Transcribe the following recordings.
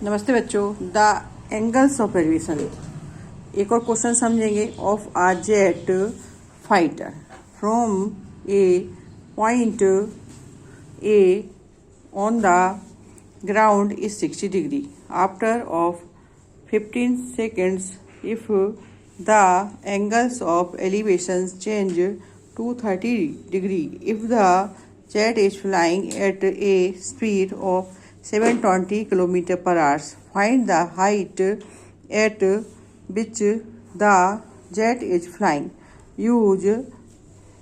नमस्ते बच्चों। The angles of elevation, एक और क्वेश्चन समझेंगे। Of a jet fighter from a point A on the ground is 60 degree after of 15 seconds if the angles of elevation change to 30 degree if the jet is flying at a speed of 720 km per hour. Find the height at which the jet is flying. Use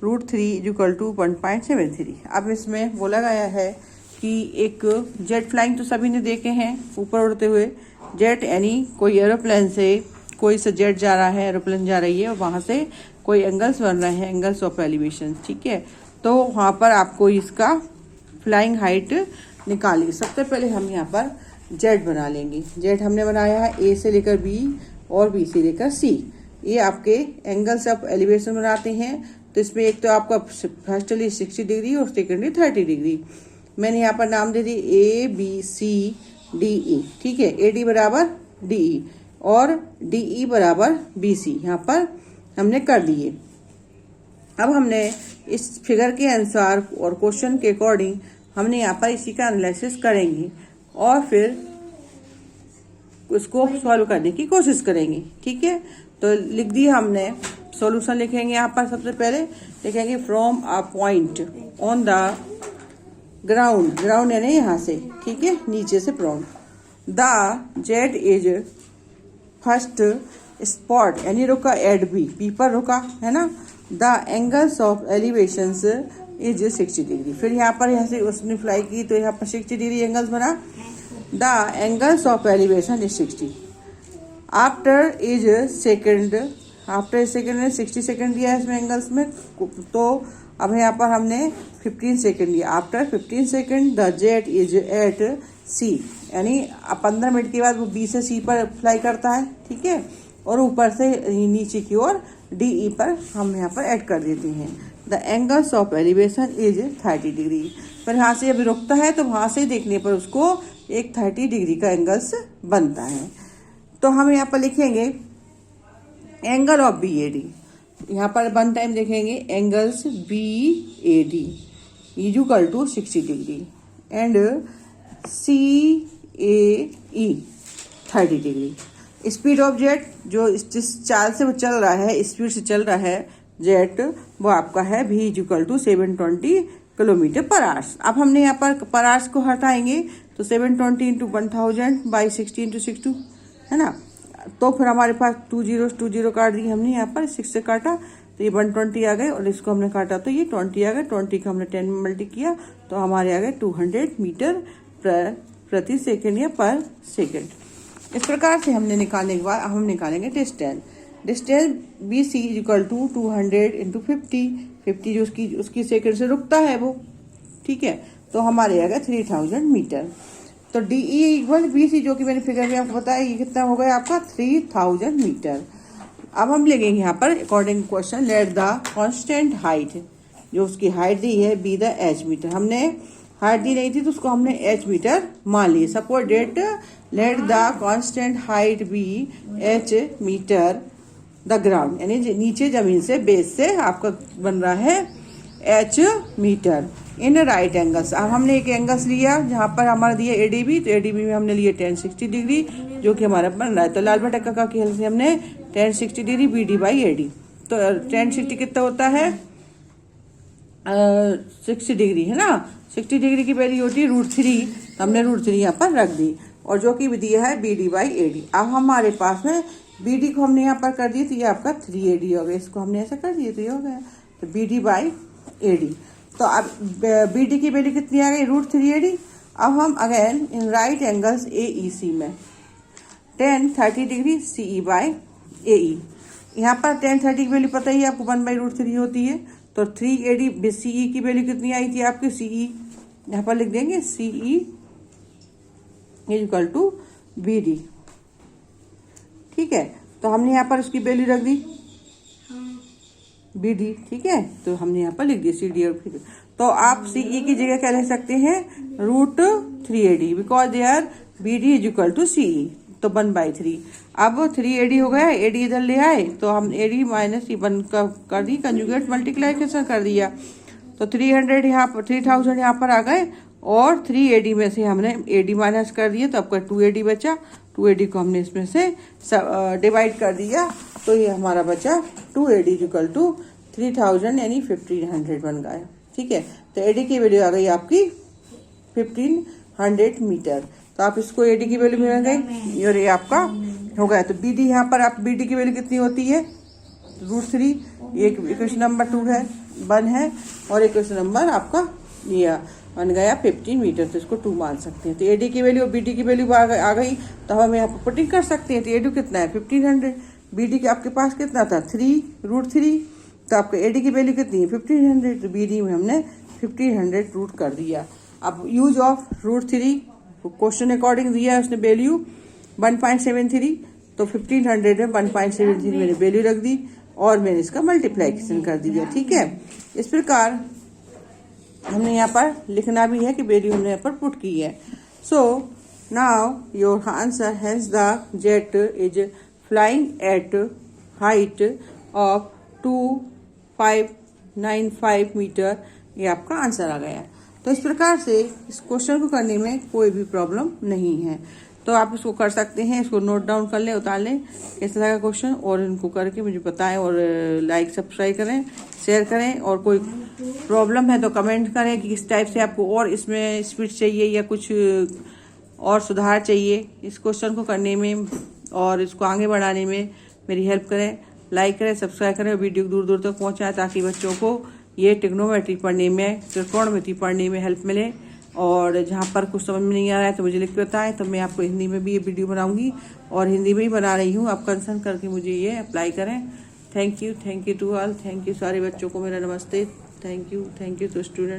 √3 = 1.73। अब इसमें बोला गया है कि एक jet flying तो सभी ने देखे हैं, ऊपर उड़ते हुए जेट, यानी कोई एरोप्लेन से कोई सा जेट जा रहा है, एरोप्लेन जा रही है और वहाँ से कोई एंगल्स बन रहे हैं, एंगल्स ऑफ एलिवेशन। ठीक है, तो वहाँ पर आपको इसका फ्लाइंग हाइट निकालिए। सबसे पहले हम यहाँ पर जेट बना लेंगे। जेट हमने बनाया है ए से लेकर बी और बी से लेकर सी। ये आपके एंगल्स ऑफ एलिवेशन बनाते हैं। तो इसमें एक तो आपका फर्स्टली 60 डिग्री और सेकेंडली 30 डिग्री। मैंने यहाँ पर नाम दे दी A B C D E. ठीक है, ए डी बराबर डी ई और डी ई बराबर बी सी यहाँ पर हमने कर दिए। अब हमने इस फिगर के अनुसार और क्वेश्चन के अकॉर्डिंग हमने यहाँ पर इसी का एनालिसिस करेंगे और फिर उसको सॉल्व करने की कोशिश करेंगे। ठीक है, तो लिख दिया हमने। सॉल्यूशन लिखेंगे यहाँ पर। सबसे पहले लिखेंगे from a point on the ground, ground यानी यहाँ से, ठीक है, नीचे से from the jet is first spot, यानी रुका एट बी, बी पर रुका है ना। The angles of elevations is 60 degree. फिर यहाँ से उसने फ्लाई की तो यहाँ पर 60 डिग्री एंगल्स बना। The angles of elevation is 60 after is second, after second में 60 सेकेंड दिया है इसमें एंगल्स में। तो अब यहाँ पर हमने 15 सेकेंड दिया। After 15 second the jet is at sea, यानी 15 मिनट के बाद वो बी से सी पर फ्लाई करता है। ठीक है, और ऊपर से नीचे की ओर डी ई पर हम यहाँ पर ऐड कर देते हैं। The angles of elevation is 30 degree. पर यहाँ से अभी रुकता है तो वहाँ से देखने पर उसको एक 30 डिग्री का एंगल्स बनता है। तो हम यहाँ पर लिखेंगे angle of B A D. यहाँ पर 1 टाइम देखेंगे angles B A D equal to 60 degree and C A E 30 degree. Speed of jet, जो जिस चाल से वो चल रहा है, स्पीड से चल रहा है जेट, वो आपका है v equal to 720 kilometre per hours. अब हमने यहाँ पर आवर्स को हटाएंगे तो 720 इंटू 1000 बाई 60 इंटू 62 है ना। तो फिर हमारे पास 2 0 काट दिए हमने, यहाँ पर 6 से काटा तो ये 120 आ गए और इसको हमने काटा तो ये 20 आ गए। 20 का हमने 10 में मल्टी किया तो हमारे आ गए 200 मीटर प्रति सेकेंड या पर सेकेंड। इस प्रकार से हमने निकालने के बाद हम निकालेंगे distance. Distance B C equal to 200 into 50 जो उसकी सेकेंड से रुकता है वो। ठीक है, तो हमारे आ गए 3000 मीटर। तो D E equal B C, जो कि मैंने फिगर में आपको बताया, ये कितना हो गया आपका 3000 मीटर। अब हम लेंगे यहाँ पर according question, let the constant height, जो उसकी हाइट दी है बी द एच मीटर। हमने हाइट दी नहीं थी तो उसको हमने एच मीटर मान लिए। Suppose that let the constant height be H metre the ground, यानी नीचे जमीन से, बेस से आपका बन रहा है H metre in right angles. अब हमने एक एंगल्स लिया जहाँ पर हमारा दिया एडीबी, तो एडीबी में हमने लिए 1060 डिग्री, जो कि हमारा बन रहा है। तो लाल बटा का खेल से हमने 1060 degree B D by AD. तो 1060 कितना होता है 60 डिग्री है ना। 60 डिग्री की वैल्यू होती है √3, तो हमने √3 यहाँ पर रख दी और जो कि दिया है बी डी बाई एडी। अब हमारे पास में बी डी को हमने यहाँ पर कर दिया तो ये आपका 3AD हो गया। इसको हमने ऐसा कर दिया तो ये हो गया, तो बी डी बाई एडी। तो अब बी डी की वैल्यू कितनी आ गई √3AD। अब हम अगेन इन राइट एंगल्स ए ई सी में 1030 डिग्री सी ई बाई ए ई। यहाँ पर 1030 की वैल्यू पता ही है आपको 1/√3 होती है। तो 3AD सी ई की वैल्यू कितनी आई थी आपकी सी ई, यहाँ पर लिख देंगे C E equal to B D. ठीक है, तो हमने यहाँ पर उसकी वैल्यू रख दी बी डी। ठीक है, तो हमने यहाँ पर लिख दी सी डी और तो आप सी ई की जगह क्या लिख सकते हैं √3AD because they are B D is equal to C, तो 1/3। अब 3AD हो गया, AD इधर ले आए तो हम AD माइनस 1 कर दी, कंजुगेट मल्टीप्लाइकेशन कर दिया, तो 300 यहाँ पर 3000 यहाँ पर आ गए और 3AD में से हमने AD माइनस कर दिया, तो आपका 2AD बचा। 2AD को हमने इसमें से डिवाइड कर दिया, तो ये हमारा बचा 2AD इक्वल टू 3000 यानी 1500 बन गया। ठीक है, तो AD की वैल्यू आ गई आपकी 1500 मीटर। तो आप इसको AD की वैल्यू मिल गई और ये आपका हो गया। तो BD यहाँ पर आप BD की वैल्यू कितनी होती है, √3। एक इक्वेशन नंबर 2 है, 1 है, और इक्वेशन नंबर आपका ये बन गया 15 मीटर, तो इसको 2 मान सकते हैं। तो AD की वैल्यू और BD की वैल्यू आ गई, तो हम यहाँ पर पुटिंग कर सकते हैं। तो AD कितना है 1500, BD के आपके पास कितना था 3√3, तो आपका AD की वैल्यू कितनी है 1500, तो BD में हमने 1500 रूट कर दिया। अब यूज ऑफ √3, क्वेश्चन अकॉर्डिंग दिया है उसने वैल्यू 1.73, तो 1500 में 1.73 मैंने वैल्यू रख दी और मैंने इसका मल्टीप्लाइकेशन कर दिया। ठीक है, इस प्रकार हमने यहाँ पर लिखना भी है कि वैल्यू हमने यहाँ पर पुट की है। So now your answer has the jet is flying at height of 2595 metre, ये आपका आंसर आ गया। तो इस प्रकार से इस क्वेश्चन को करने में कोई भी प्रॉब्लम नहीं है, तो आप इसको कर सकते हैं। इसको नोट डाउन कर लें, उतार लें कैसा लगा क्वेश्चन, और इनको करके मुझे बताएं और लाइक सब्सक्राइब करें, शेयर करें, और कोई प्रॉब्लम है तो कमेंट करें कि किस टाइप से आपको और इसमें स्पीड चाहिए या कुछ और सुधार चाहिए इस क्वेश्चन को करने में, और इसको आगे बढ़ाने में मेरी हेल्प करें। लाइक करें, सब्सक्राइब करें और वीडियो दूर दूर तक पहुँचाएँ, ताकि बच्चों को ये ट्रिग्नोमेट्री पढ़ने में, त्रिकोणमिति पढ़ने में हेल्प मिले। और जहाँ पर कुछ समझ में नहीं आ रहा है तो मुझे लिख के बताएं, तो मैं आपको हिंदी में भी ये वीडियो बनाऊंगी, और हिंदी में ही बना रही हूँ। आप कंसर्न करके मुझे ये अप्लाई करें। Thank you to all, thank you सारे बच्चों को मेरा नमस्ते। Thank you to student.